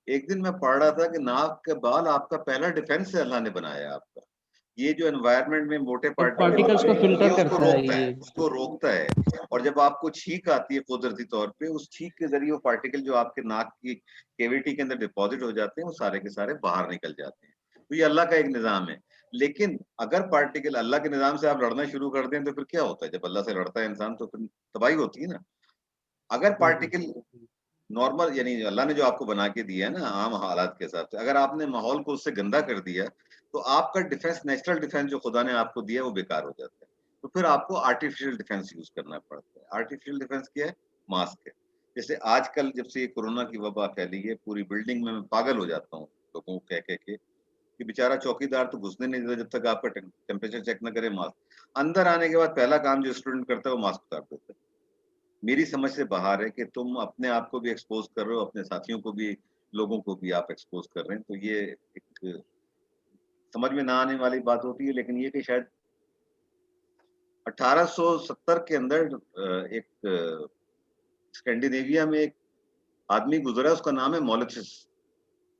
एक दिन मैं पढ़ रहा था कि नाक के बाल आपका पहला डिफेंस है, अल्लाह ने बनाया आपका। ये जो एनवायरनमेंट में मोटे पार्टिकल्स को पार्टिकल फिल्टर ये उसको करता है रोकता है, ये। उसको रोकता है। और जब आपको छींक आती है कुदरती तौर पे, उस छींक के जरिए वो पार्टिकल जो आपके नाक की केविटी के अंदर डिपॉजिट हो जाते हैं, वो सारे के सारे बाहर निकल जाते हैं। तो ये अल्लाह का एक निजाम है। लेकिन अगर पार्टिकल अल्लाह के निजाम से आप लड़ना शुरू कर दें तो फिर क्या होता है? जब अल्लाह से लड़ता है इंसान तो फिर तबाही होती है ना। अगर पार्टिकल नॉर्मल, यानी अल्लाह ने जो आपको बना के दिया है ना आम हालात के हिसाब से, अगर आपने माहौल को उससे गंदा कर दिया तो आपका डिफेंस, नेचुरल डिफेंस जो खुदा ने आपको दिया वो बेकार हो जाता है। तो फिर आपको आर्टिफिशियल डिफेंस यूज करना पड़ता है। आर्टिफिशियल डिफेंस क्या है? मास्क है। जैसे आजकल जब से ये कोरोना की वबा फैली है, पूरी बिल्डिंग में मैं पागल हो जाता हूँ लोगों को कह के कि बेचारा चौकीदार तो घुसने नहीं देता जब तक आपका टेम्परेचर चेक ना करे। मास्क अंदर आने के बाद पहला काम जो स्टूडेंट करता है वो मास्क उतार देता है। मेरी समझ से बाहर है कि तुम अपने आप को भी एक्सपोज कर रहे हो, अपने साथियों को भी, लोगों को भी आप एक्सपोज कर रहे हैं। तो ये एक समझ में ना आने वाली बात होती है, लेकिन ये कि शायद 1870 के अंदर एक स्कैंडिनेविया में एक आदमी गुजरा, उसका नाम है मॉलिथस।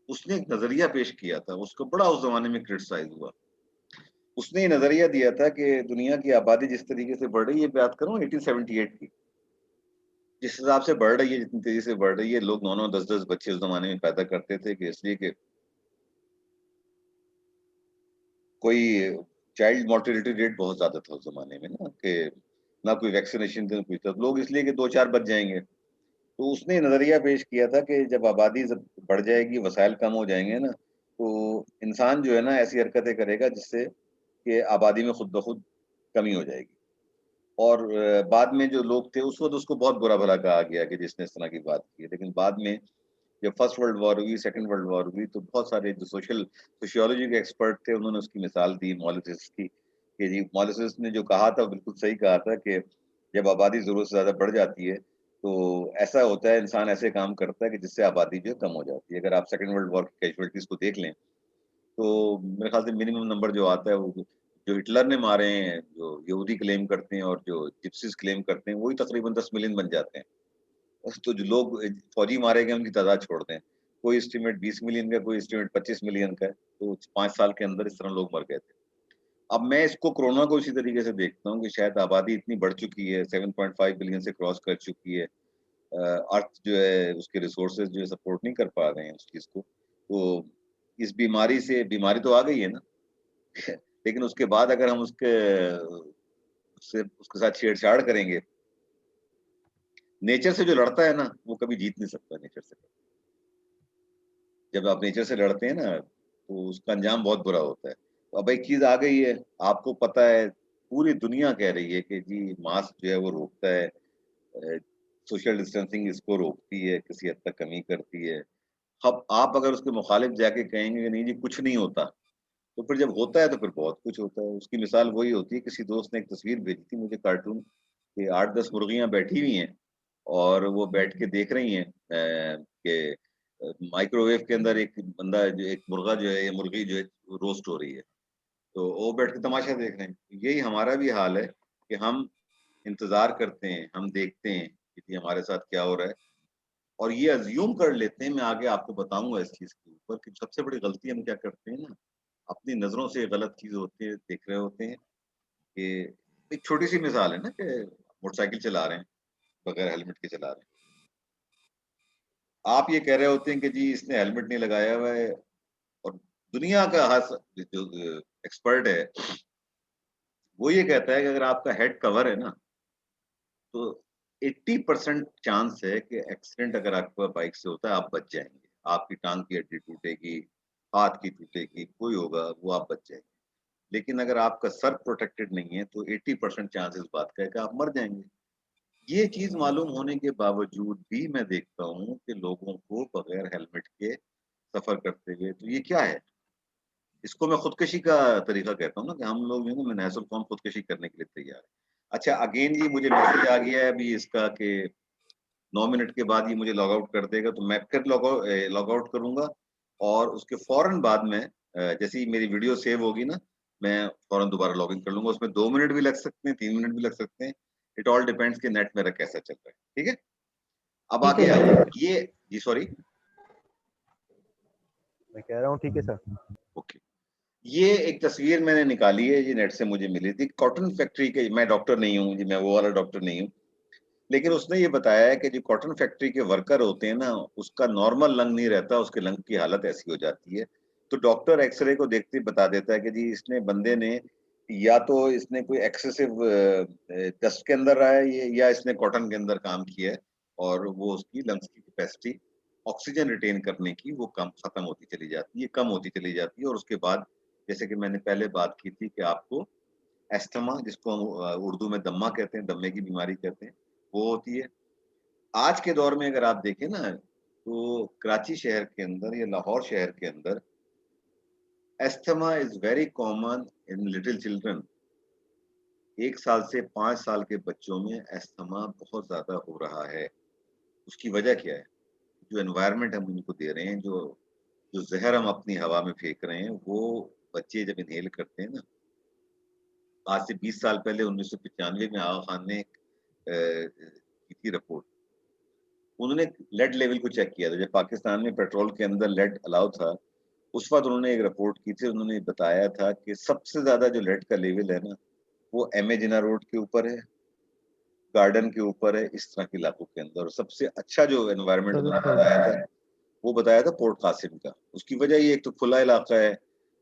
उसने एक नजरिया पेश किया था, उसको बड़ा उस जमाने में क्रिटिसाइज हुआ। उसने ये नजरिया दिया था कि दुनिया की आबादी जिस तरीके से बढ़ रही है, बात करूं 1878 की, जिस हिसाब से बढ़ रही है, जितनी तेजी से बढ़ रही है, लोग 9-9 10-10 बच्चे उस जमाने में पैदा करते थे कि इसलिए कि कोई चाइल्ड मोर्टेलिटी रेट बहुत ज्यादा था उस जमाने में ना, कि ना कोई वैक्सीनेशन थे, कुछ था, लोग इसलिए कि 2-4 बच जाएंगे। तो उसने नजरिया पेश किया था कि जब आबादी जब बढ़ जाएगी, वसाइल कम हो जाएंगे ना, तो इंसान जो है ना ऐसी हरकतें करेगा जिससे कि आबादी में खुद ब खुद कमी हो जाएगी। और बाद में जो लोग थे उस वक्त उसको बहुत बुरा भला कहा गया कि जिसने इस तरह की बात की। लेकिन बाद में जब फर्स्ट वर्ल्ड वॉर हुई, सेकंड वर्ल्ड वॉर हुई, तो बहुत सारे जो सोशियोलॉजी के एक्सपर्ट थे उन्होंने उसकी मिसाल दी मॉलिथस की, कि जी मॉलिथस ने जो कहा था बिल्कुल सही कहा था कि जब आबादी जरूरत से ज्यादा बढ़ जाती है तो ऐसा होता है, इंसान ऐसे काम करता है कि जिससे आबादी जो है कम हो जाती है। अगर आप सेकंड वर्ल्ड वॉर की कैजुअलिटीज को देख लें तो मेरे ख्याल से मिनिमम नंबर जो आता है वो जो हिटलर ने मारे हैं, जो यहूदी क्लेम करते हैं और जो जिप्सीज क्लेम करते हैं, वही तकरीबन 10 मिलियन बन जाते हैं। तो जो लोग फौजी मारे गए उनकी तादाद छोड़ दें, कोई एस्टिमेट 20 मिलियन का, कोई एस्टिमेट 25 मिलियन का है। तो 5 साल के अंदर इस तरह लोग मर गए थे। अब मैं इसको कोरोना को इसी तरीके से देखता हूँ कि शायद आबादी इतनी बढ़ चुकी है, 7.5 बिलियन से क्रॉस कर चुकी है। अर्थ जो है उसके रिसोर्सेज जो है सपोर्ट नहीं कर पा रहे हैं उस चीज को। तो इस बीमारी से, बीमारी तो आ गई है ना लेकिन उसके बाद अगर हम उसके साथ छेड़छाड़ करेंगे, नेचर से जो लड़ता है ना वो कभी जीत नहीं सकता नेचर से। जब आप नेचर से लड़ते हैं ना तो उसका अंजाम बहुत बुरा होता है। तो अब एक चीज आ गई है, आपको पता है, पूरी दुनिया कह रही है कि जी मास्क जो है वो रोकता है, सोशल डिस्टेंसिंग इसको रोकती है, किसी हद तक कमी करती है। अब आप अगर उसके मुखालिफ जाके कहेंगे कि नहीं जी कुछ नहीं होता, तो फिर जब होता है तो फिर बहुत कुछ होता है। उसकी मिसाल वही होती है, किसी दोस्त ने एक तस्वीर भेजी थी मुझे कार्टून कि 8-10 मुर्गियां बैठी हुई हैं और वो बैठ के देख रही हैं कि माइक्रोवेव के अंदर एक बंदा जो, एक मुर्गा जो है, ये मुर्गी जो है रोस्ट हो रही है, तो वो बैठ के तमाशा देख रहे हैं। यही हमारा भी हाल है कि हम इंतजार करते हैं, हम देखते हैं कि हमारे साथ क्या हो रहा है और ये अज्यूम कर लेते हैं। मैं आगे आपको बताऊंगा इस चीज के ऊपर कि सबसे बड़ी गलती हम क्या करते हैं ना, अपनी नजरों से गलत चीज होती है देख रहे होते हैं। कि एक छोटी सी मिसाल है ना कि मोटरसाइकिल चला रहे हैं, बगैर हेलमेट के चला रहे हैं, आप ये कह रहे होते हैं कि जी इसने हेलमेट नहीं लगाया हुआ है, और दुनिया का जो एक्सपर्ट है वो ये कहता है कि अगर आपका हेड कवर है ना तो 80% चांस है कि एक्सीडेंट अगर आपका बाइक से होता है आप बच जाएंगे। आपकी टांग की हड्डी टूटेगी, हाथ की टूटेगी, कोई होगा वो आप बच जाएंगे। लेकिन अगर आपका सर प्रोटेक्टेड नहीं है तो 80% चांस इस बात का है कि आप मर जाएंगे। ये चीज मालूम होने के बावजूद भी मैं देखता हूँ कि लोगों को बगैर हेलमेट के सफर करते हुए, तो ये क्या है? इसको मैं खुदकशी का तरीका कहता हूँ ना, कि हम लोग जो है ना मैनहसुल कौम खुदकशी करने के लिए तैयार है। अच्छा अगेन जी मुझे मैसेज आ गया है अभी इसका कि 9 मिनट के बाद ये मुझे लॉग आउट कर देगा, तो मैं फिर लॉग आउट करूंगा और उसके फौरन बाद में जैसे ही मेरी वीडियो सेव होगी ना, मैं फौरन दोबारा लॉग इन कर लूंगा। उसमें 2 मिनट भी लग सकते हैं, 3 मिनट भी लग सकते हैं, इट ऑल डिपेंड्स कि नेट मेरा कैसा चल रहा है। ठीक है, अब ठीक है आगे सर। आइए। ये जी सॉरी, मैं कह रहा हूँ ठीक है सर। ओके, ये एक तस्वीर मैंने निकाली है, ये नेट से मुझे मिली थी, कॉटन फैक्ट्री के। मैं डॉक्टर नहीं हूँ जी, मैं वो वाला डॉक्टर नहीं हूँ, लेकिन उसने ये बताया है कि जो कॉटन फैक्ट्री के वर्कर होते हैं ना, उसका नॉर्मल लंग नहीं रहता, उसके लंग की हालत ऐसी हो जाती है। तो डॉक्टर एक्सरे को देखते ही बता देता है कि जी इसने बंदे ने या तो इसने कोई एक्सेसिव डस्ट के अंदर रहा है ये, या इसने कॉटन के अंदर काम किया है और वो उसकी लंग्स की कैपेसिटी ऑक्सीजन रिटेन करने की वो कम खत्म होती चली जाती है, कम होती चली जाती है। और उसके बाद जैसे कि मैंने पहले बात की थी कि आपको एस्थमा, जिसको हम उर्दू में दम्मा कहते हैं, दम्मे की बीमारी कहते हैं, वो होती है। आज के दौर में अगर आप देखें ना तो कराची शहर के अंदर या लाहौर शहर के अंदर asthma is very common in little children. 1 साल से 5 साल के बच्चों में एस्थमा बहुत ज्यादा हो रहा है। उसकी वजह क्या है? जो एनवायरनमेंट हम उनको दे रहे हैं, जो जो जहर हम अपनी हवा में फेंक रहे हैं, वो बच्चे जब इनहेल करते हैं ना, आज से 20 साल पहले 1995 में आगा खान ने की थी रिपोर्ट। उन्होंने लेड लेवल को चेक किया था जब पाकिस्तान में पेट्रोल के अंदर लेड अलाउ था। उस वक्त उन्होंने एक रिपोर्ट की थी, उन्होंने बताया था कि सबसे ज्यादा जो लेड का लेवल है ना वो एम ए जिना रोड के ऊपर है, गार्डन के ऊपर है, इस तरह के इलाकों के अंदर। और सबसे अच्छा जो एनवायरनमेंट उन्होंने बताया था वो बताया था पोर्ट कासिम का। उसकी वजह ये एक तो खुला इलाका है,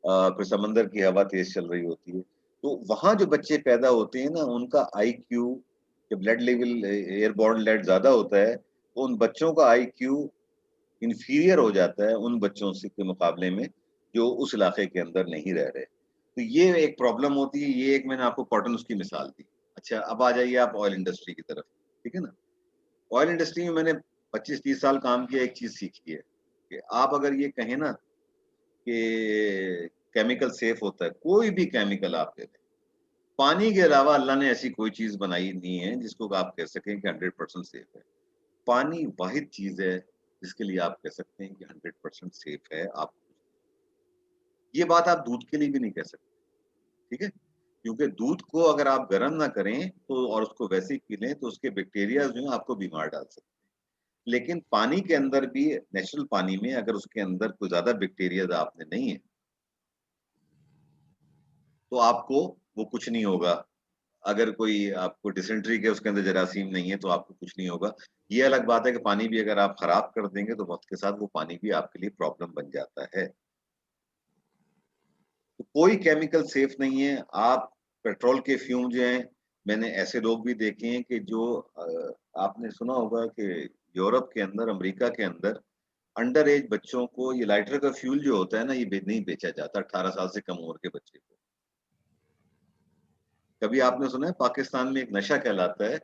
फिर समंदर की हवा तेज चल रही होती है, तो वहां जो बच्चे पैदा होते हैं ना उनका IQ, जब लेड लेवल एयरबॉर्न लेड ज्यादा होता है तो उन बच्चों का IQ इंफीरियर हो जाता है उन बच्चों से के मुकाबले में जो उस इलाके के अंदर नहीं रह रहे। तो ये एक प्रॉब्लम होती है। ये एक मैंने आपको कॉटन उसकी मिसाल दी। अच्छा अब आ जाइए आप ऑयल इंडस्ट्री की तरफ। ठीक है ना, ऑयल इंडस्ट्री में मैंने 25-30 साल काम किया, एक चीज सीखी है कि आप अगर ये कहें ना कि केमिकल सेफ होता है, कोई भी केमिकल आप ले लें, पानी के अलावा अल्लाह ने ऐसी कोई चीज बनाई नहीं है जिसको आप कह सकें कि 100% सेफ है। पानी वाहिद चीज है जिसके लिए आप कह सकते हैं कि 100% सेफ है। आप ये बात आप दूध के लिए भी नहीं कह सकते। ठीक है, क्योंकि दूध को अगर आप गर्म ना करें तो और उसको वैसे ही पी लें तो उसके बैक्टीरिया जो है आपको बीमार डाल सकते हैं। लेकिन पानी के अंदर भी, नेचुरल पानी में अगर उसके अंदर कोई ज्यादा बैक्टीरिया आपने नहीं है तो आपको वो कुछ नहीं होगा। अगर कोई आपको डिसेंट्री के उसके अंदर जरासीम नहीं है तो आपको कुछ नहीं होगा। ये अलग बात है कि पानी भी अगर आप खराब कर देंगे तो वक्त के साथ वो पानी भी आपके लिए प्रॉब्लम बन जाता है। तो कोई केमिकल सेफ नहीं है। आप पेट्रोल के फ्यूम जो हैं, मैंने ऐसे लोग भी देखे हैं कि जो आपने सुना होगा कि यूरोप के अंदर, अमेरिका के अंदर अंडर एज बच्चों को ये लाइटर का फ्यूल जो होता है ना, ये नहीं बेचा जाता 18 साल से कम उम्र के बच्चे को। कभी आपने सुना है पाकिस्तान में एक नशा कहलाता है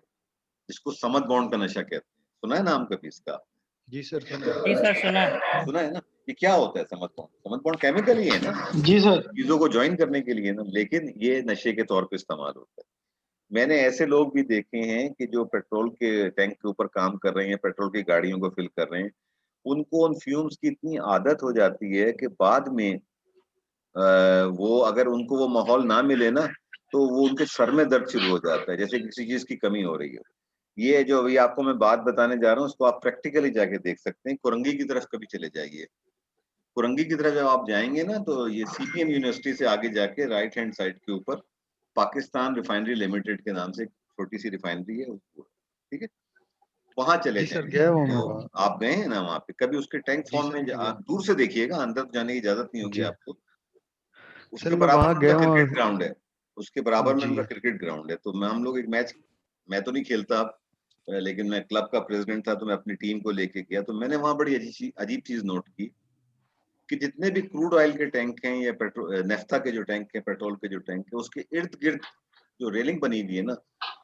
जिसको समद बॉन्ड का नशा कहते हैं, सुना है नाम कभी इसका? जी सर जी सर सुना है। सुना है ना? ये क्या होता है समद बॉन्ड? समद बॉन्ड केमिकल ही है ना, जी सर चीजों को ज्वाइन करने के लिए ना, लेकिन ये नशे के तौर पे इस्तेमाल होता है। मैंने ऐसे लोग भी देखे हैं कि जो पेट्रोल के टैंक के ऊपर काम कर रहे हैं, पेट्रोल की गाड़ियों को फिल कर रहे हैं, उनको उन फ्यूम्स की इतनी आदत हो जाती है कि बाद में वो अगर उनको वो माहौल ना मिले ना, तो वो उनके सर में दर्द शुरू हो जाता है, जैसे किसी चीज की कमी हो रही हो। ये जो अभी आपको मैं बात बताने जा रहा हूँ, उसको आप प्रैक्टिकली जाके देख सकते हैं। कुरंगी की तरफ कभी चले जाइए। कुरंगी की तरफ जब आप जाएंगे ना, तो ये सीपीएम यूनिवर्सिटी से आगे जाके राइट हैंड साइड के ऊपर पाकिस्तान रिफाइनरी लिमिटेड के नाम से एक छोटी सी रिफाइनरी है, ठीक है, वहां चले जी सर जाएंगे। गया हूँ मैं तो वहाँ। आप गए हैं ना वहाँ पे कभी? उसके टैंक जी फॉर्म सर में मैं गया आप दूर से देखिएगा, अंदर तो जाने की इजाजत नहीं होगी जी आपको। सर उसके मैं बराबर वहाँ में गया उनका हूँ। क्रिकेट ग्राउंड है, उसके बराबर में जी उनका क्रिकेट ग्राउंड है। तो हम लोग एक मैच, मैं तो नहीं खेलता अब, लेकिन मैं क्लब का प्रेसिडेंट था, तो मैं अपनी टीम को लेके गया। तो मैंने वहाँ बड़ी अजीब चीज नोट की कि जितने भी क्रूड ऑयल के टैंक हैं या पेट्रोल नेफ्था के जो टैंक हैं, पेट्रोल के जो टैंक है, उसके इर्द गिर्द जो रेलिंग बनी हुई है ना,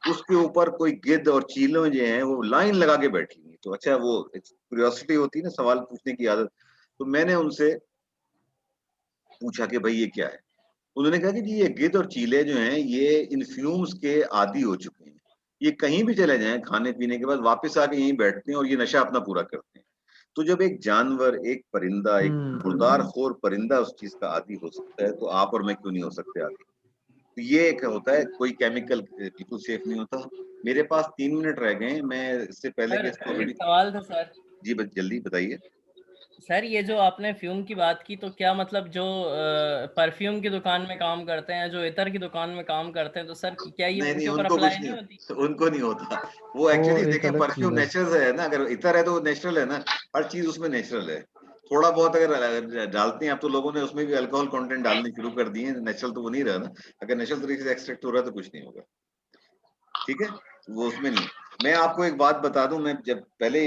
उसके ऊपर कोई गिद्ध और चीलों जो हैं वो लाइन लगा के बैठी हुई। तो अच्छा, वो क्यूरियोसिटी होती है ना, सवाल पूछने की आदत। तो मैंने उनसे पूछा कि भाई ये क्या है? उन्होंने कहा कि जी ये गिद्ध और चीले जो हैं ये इन फ्यूम्स के आदी हो चुके हैं, ये कहीं भी चले जाएं खाने पीने के बाद वापस आके यहीं बैठते हैं और ये नशा अपना पूरा करते हैं। तो जब एक जानवर, एक परिंदा, एक मुर्दार खोर परिंदा उस चीज का आदी हो सकता है, तो आप और मैं क्यों नहीं हो सकते आदी? तो ये एक होता है, कोई केमिकल बिल्कुल सेफ नहीं होता। मेरे पास 3 मिनट रह गए हैं, मैं इससे पहले सर कि इसको एक सवाल था सर। जी जल्दी बताइए। सर ये जो आपने फ्यूम की बात की, तो क्या मतलब जो परफ्यूम की दुकान में काम करते हैं, जो इतर की दुकान में काम करते हैं, तो सर क्या ये नहीं नहीं, उनके ऊपर उनको अप्लाई कुछ नहीं होती? नहीं, उनको नहीं होता। वो वो एक्चुअली एक देखिए, अलग चीज परफ्यूम है। नेचुरल है ना, अगर इतर है तो नेचुरल है ना, हर चीज उसमें नेचुरल है। थोड़ा बहुत अगर डालते हैं आप, तो लोगों ने उसमें भी अल्कोहल कंटेंट डालने शुरू कर दिए हैं, नेचुरल तो वो नहीं रहा ना। अगर नेचुरल तरीके से एक्सट्रैक्ट हो रहा है तो कुछ नहीं होगा, ठीक है, वो उसमें नहीं। मैं आपको एक बात बता दूं, मैं जब पहले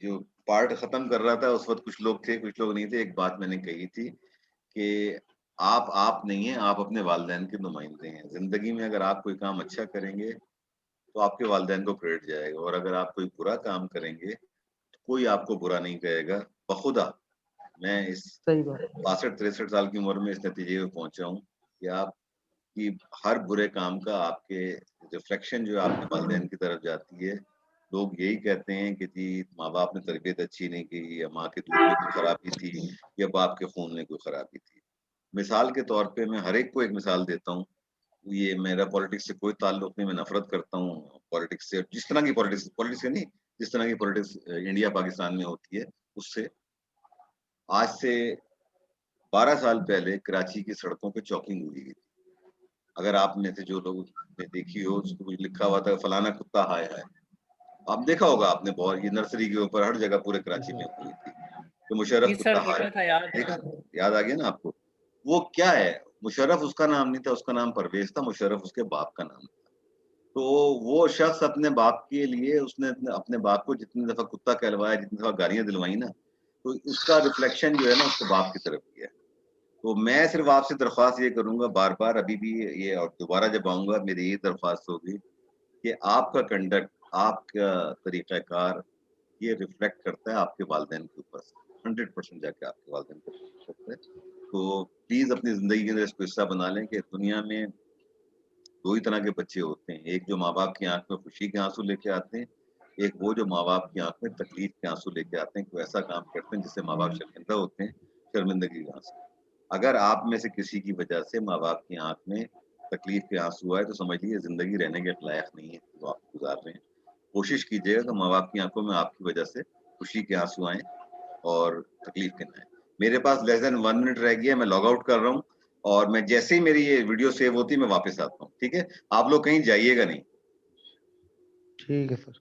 जो पार्ट खत्म कर रहा था उस वक्त कुछ लोग थे, कुछ लोग नहीं थे। एक बात मैंने कही थी कि आप नहीं है, आप अपने वालिदैन के नुमाइंदे हैं। जिंदगी में अगर आप कोई काम अच्छा करेंगे तो आपके वालिदैन को क्रेडिट जाएगा, और अगर आप कोई बुरा काम करेंगे तो कोई आपको बुरा नहीं कहेगा बखुदा। मैं इस सही बात। 62-63 साल की उम्र में इस नतीजे में पहुंचा हूँ कि आपकी हर बुरे काम का आपके रिफ्लेक्शन जो है आपके वालिदैन की तरफ जाती है। लोग यही कहते हैं कि जी माँ बाप ने तरबियत अच्छी नहीं की, या माँ के दूध में कोई खराबी थी, या बाप के खून में कोई खराबी थी। मिसाल के तौर पे मैं हर एक को एक मिसाल देता हूँ। ये मेरा पॉलिटिक्स से कोई ताल्लुक नहीं, मैं नफरत करता हूँ पॉलिटिक्स से, जिस तरह की पॉलिटिक्स, पॉलिटिक्स से नहीं, जिस तरह की पॉलिटिक्स इंडिया पाकिस्तान में होती है उससे। आज से 12 साल पहले कराची की सड़कों पे चौकिंग हुई थी। अगर आप में से जो लोग ने देखी हो, उसको कुछ लिखा हुआ था, फलाना कुत्ता हाय हाय। आप देखा होगा आपने, बहुत, ये नर्सरी के ऊपर हर जगह पूरे कराची में हुई थी कि मुशर्रफ जी कुत्ता सर हाय। देखा था, याद है। देखा, याद आ गया ना आपको? वो क्या है, मुशर्रफ उसका नाम नहीं था, उसका नाम परवेज था, मुशर्रफ उसके बाप का नाम था। तो वो शख्स अपने बाप के लिए, उसने अपने बाप को जितनी दफा कुत्ता कहलवाया, जितनी दफा गालियां दिलवाई ना, तो उसका रिफ्लेक्शन जो है ना उसके बाप की तरफ ही है। तो मैं सिर्फ आपसे दरख्वास्त ये करूंगा बार बार, अभी भी ये, और दोबारा जब आऊंगा मेरी ये दरख्वास्त होगी कि आपका कंडक्ट, आपका तरीक़ाकार, ये रिफ्लेक्ट करता है आपके वालिदैन के ऊपर। 100% जाके आपके वालिदैन को करता है। तो प्लीज अपनी जिंदगी के अंदर इसको हिस्सा बना लें कि दुनिया में 2 ही तरह के बच्चे होते हैं। एक जो माँ बाप की आंख में खुशी के आंसू लेके आते हैं, एक वो जो माँ बाप की आंख में तकलीफ के आंसू लेके आते हैं, कोई ऐसा काम करते हैं जिससे माँ बाप शर्मिंदा होते हैं, शर्मिंदगी के आंसू। अगर आप में से किसी की वजह से माँ बाप की आंख में तकलीफ के आंसू आए, तो समझ लीजिए जिंदगी रहने के लायक नहीं है जो आप गुजार रहे हैं। कोशिश कीजिएगा कि माँ बाप की आंखों में आपकी वजह से खुशी के आंसू आए और तकलीफ के ना आए। मेरे पास लेस देन 1 मिनट रह गया है, मैं लॉग आउट कर रहा हूँ, और मैं जैसे ही मेरी ये वीडियो सेव होती है मैं वापस आता हूँ, ठीक है? आप लोग कहीं जाइएगा नहीं। ठीक है सर।